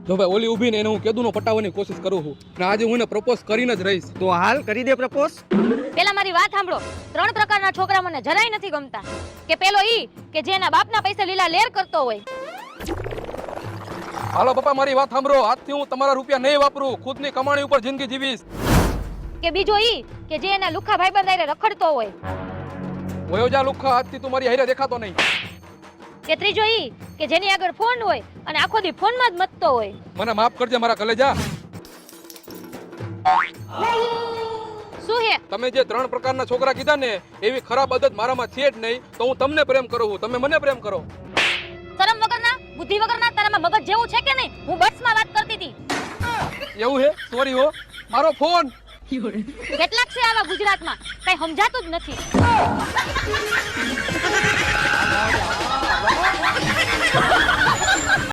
જો ભાઈ ઓલી ઊભી ને એને હું કેદુનો પટાવવાની કોશિશ કરું છું અને આજે હું એને પ્રપોઝ કરીને જ રહીશ. તો હાલ કરી દે પ્રપોઝ. પેલા મારી વાત સાંભળો. 3 પ્રકારના છોકરા મને જરાય નથી ગમતા. કે પેલો ઈ કે જે એના બાપના પૈસે લીલા લેર કરતો હોય. હાલો પપ્પા મારી વાત સાંભળો. આજથી હું તમારા રૂપિયા નહીં વાપરું, ખુદની કમાણી ઉપર જિંદગી જીવીશ. કે બીજો ઈ કે જે એના લુખા ભાઈબંધ હારે રખડતો હોય. વયો જા લુખા, આજથી તું મારી હારે દેખાતો નહીં. કે ત્રીજો ઈ કે જેની આગળ ફોન હોય અને આખો દી ફોનમાં જ મથતો હોય. મને માફ કરજે મારા કલેજા. શું હે? તમે જે 3 પ્રકારના છોકરા કીધા ને એવી ખરાબ આદત મારામાં છે જ નહીં. તો હું તમને પ્રેમ કરું છું, તમે મને પ્રેમ કરો. શરમ વગરના, બુદ્ધિ વગરના, તારામાં મગજ જેવું છે કે નહીં? હું બસમાં વાત કરતી હતી. એવું હે? સોરી હો, મારો ફોન. કેટલાક છે આવા ગુજરાતમાં, કઈ સમજાતું જ નથી.